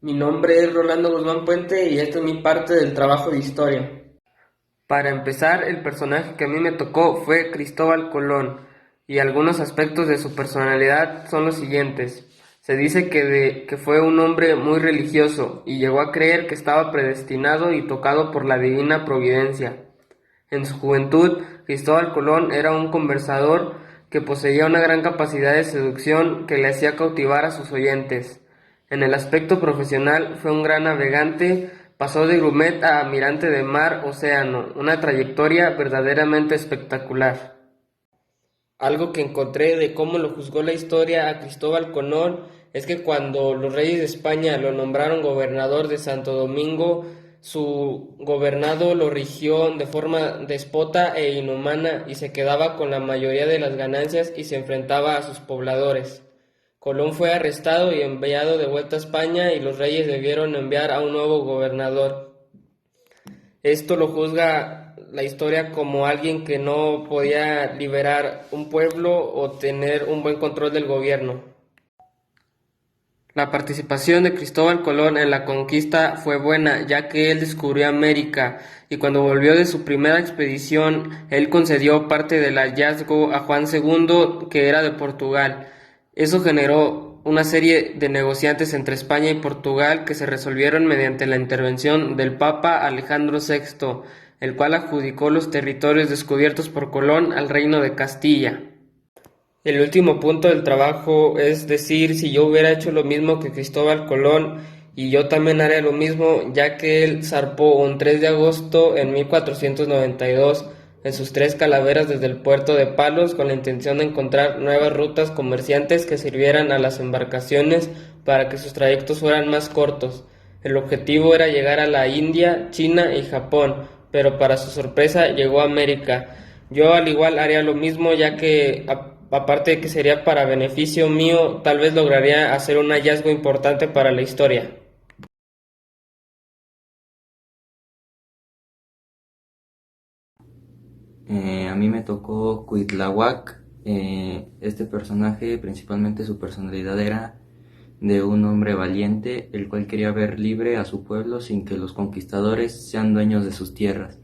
Mi nombre es Rolando Guzmán Puente y esta es mi parte del trabajo de historia. Para empezar, el personaje que a mí me tocó fue Cristóbal Colón, y algunos aspectos de su personalidad son los siguientes. Se dice que fue un hombre muy religioso y llegó a creer que estaba predestinado y tocado por la divina providencia. En su juventud, Cristóbal Colón era un conversador que poseía una gran capacidad de seducción que le hacía cautivar a sus oyentes. En el aspecto profesional fue un gran navegante, pasó de grumet a almirante de mar-océano, una trayectoria verdaderamente espectacular. Algo que encontré de cómo lo juzgó la historia a Cristóbal Colón es que cuando los reyes de España lo nombraron gobernador de Santo Domingo, su gobernado lo rigió de forma despota e inhumana y se quedaba con la mayoría de las ganancias y se enfrentaba a sus pobladores. Colón fue arrestado y enviado de vuelta a España y los reyes debieron enviar a un nuevo gobernador. Esto lo juzga la historia como alguien que no podía liberar un pueblo o tener un buen control del gobierno. La participación de Cristóbal Colón en la conquista fue buena, ya que él descubrió América, y cuando volvió de su primera expedición, él concedió parte del hallazgo a Juan II, que era de Portugal. Eso generó una serie de negociantes entre España y Portugal que se resolvieron mediante la intervención del Papa Alejandro VI, el cual adjudicó los territorios descubiertos por Colón al Reino de Castilla. El último punto del trabajo es decir si yo hubiera hecho lo mismo que Cristóbal Colón, y yo también haré lo mismo, ya que él zarpó un 3 de agosto en 1492 en sus tres calaveras desde el puerto de Palos con la intención de encontrar nuevas rutas comerciantes que sirvieran a las embarcaciones para que sus trayectos fueran más cortos. El objetivo era llegar a la India, China y Japón, pero para su sorpresa llegó a América. Yo al igual haría lo mismo, ya que aparte de que sería para beneficio mío, tal vez lograría hacer un hallazgo importante para la historia. A mí me tocó Cuitláhuac. Este personaje, principalmente su personalidad era de un hombre valiente, el cual quería ver libre a su pueblo sin que los conquistadores sean dueños de sus tierras.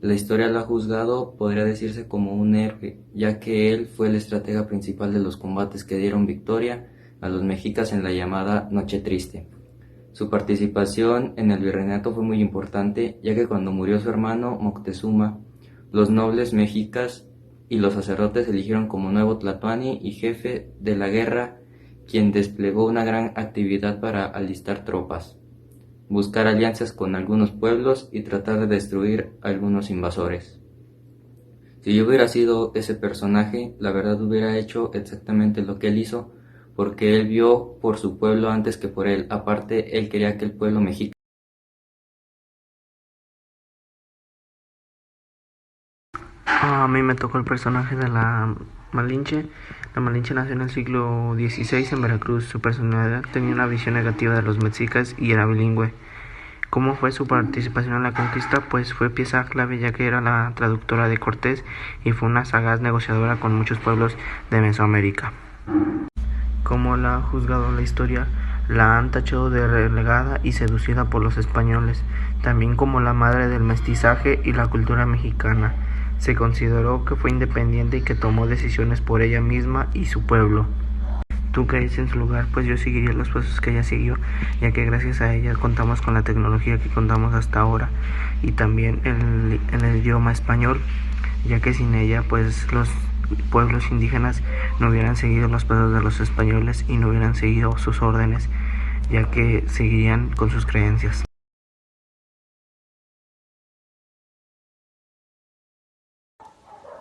La historia lo ha juzgado, podría decirse, como un héroe, ya que él fue el estratega principal de los combates que dieron victoria a los mexicas en la llamada Noche Triste. Su participación en el virreinato fue muy importante, ya que cuando murió su hermano Moctezuma, los nobles mexicas y los sacerdotes eligieron como nuevo tlatoani y jefe de la guerra, quien desplegó una gran actividad para alistar tropas, buscar alianzas con algunos pueblos y tratar de destruir a algunos invasores. Si yo hubiera sido ese personaje, la verdad hubiera hecho exactamente lo que él hizo, porque él vio por su pueblo antes que por él. Aparte, él quería que el pueblo mexicano. A mí me tocó el personaje de la Malinche. La Malinche nació en el siglo XVI en Veracruz. Su personalidad tenía una visión negativa de los mexicas y era bilingüe. ¿Cómo fue su participación en la conquista? Pues fue pieza clave, ya que era la traductora de Cortés y fue una sagaz negociadora con muchos pueblos de Mesoamérica. Como la ha juzgado la historia, la han tachado de relegada y seducida por los españoles, también como la madre del mestizaje y la cultura mexicana. Se consideró que fue independiente y que tomó decisiones por ella misma y su pueblo. ¿Tú caes en su lugar? Pues yo seguiría los pasos que ella siguió, ya que gracias a ella contamos con la tecnología que contamos hasta ahora y también el idioma español, ya que sin ella pues los pueblos indígenas no hubieran seguido los pasos de los españoles y no hubieran seguido sus órdenes, ya que seguirían con sus creencias.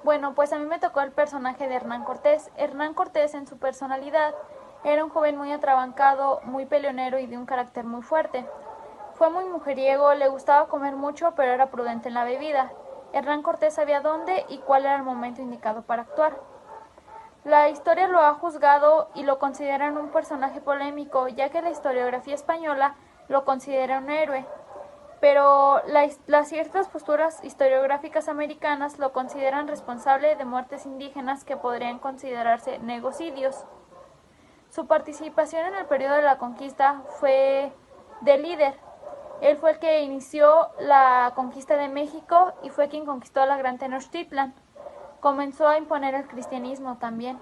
Bueno, pues a mí me tocó el personaje de Hernán Cortés. Hernán Cortés en su personalidad era un joven muy atrabancado, muy peleonero y de un carácter muy fuerte. Fue muy mujeriego, le gustaba comer mucho, pero era prudente en la bebida. Hernán Cortés sabía dónde y cuál era el momento indicado para actuar. La historia lo ha juzgado y lo consideran un personaje polémico, ya que la historiografía española lo considera un héroe, pero las ciertas posturas historiográficas americanas lo consideran responsable de muertes indígenas que podrían considerarse negocidios. Su participación en el periodo de la conquista fue de líder. Él fue el que inició la conquista de México y fue quien conquistó la Gran Tenochtitlan. Comenzó a imponer el cristianismo también.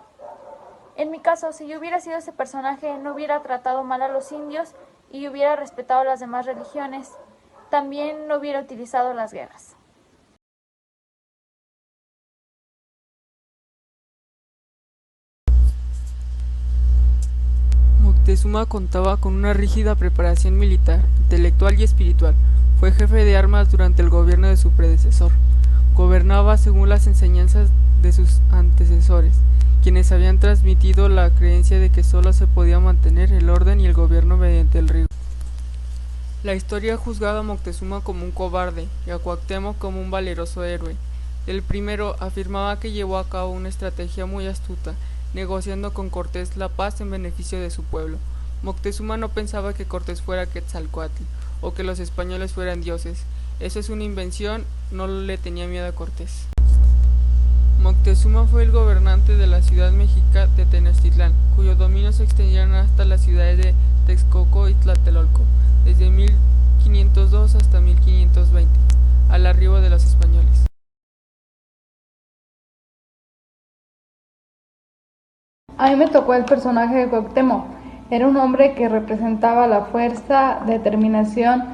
En mi caso, si yo hubiera sido ese personaje, no hubiera tratado mal a los indios y hubiera respetado las demás religiones. También no hubiera utilizado las guerras. Moctezuma contaba con una rígida preparación militar, intelectual y espiritual. Fue jefe de armas durante el gobierno de su predecesor. Gobernaba según las enseñanzas de sus antecesores, quienes habían transmitido la creencia de que solo se podía mantener el orden y el gobierno mediante el rigor. La historia ha juzgado a Moctezuma como un cobarde y a Cuauhtémoc como un valeroso héroe. El primero afirmaba que llevó a cabo una estrategia muy astuta, negociando con Cortés la paz en beneficio de su pueblo. Moctezuma no pensaba que Cortés fuera Quetzalcóatl o que los españoles fueran dioses. Eso es una invención, no le tenía miedo a Cortés. Moctezuma fue el gobernante de la ciudad mexica de Tenochtitlán, cuyos dominios se extendieron hasta las ciudades de Texcoco y Tlatelolco, desde 1502 hasta 1520, al arribo de los españoles. A mí me tocó el personaje de Cuauhtémoc. Era un hombre que representaba la fuerza, determinación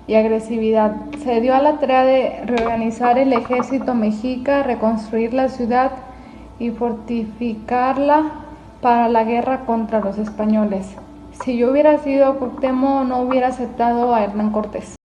y agresividad. Se dio a la tarea de reorganizar el ejército mexica, reconstruir la ciudad y fortificarla para la guerra contra los españoles. Si yo hubiera sido Cuauhtémoc, no hubiera aceptado a Hernán Cortés.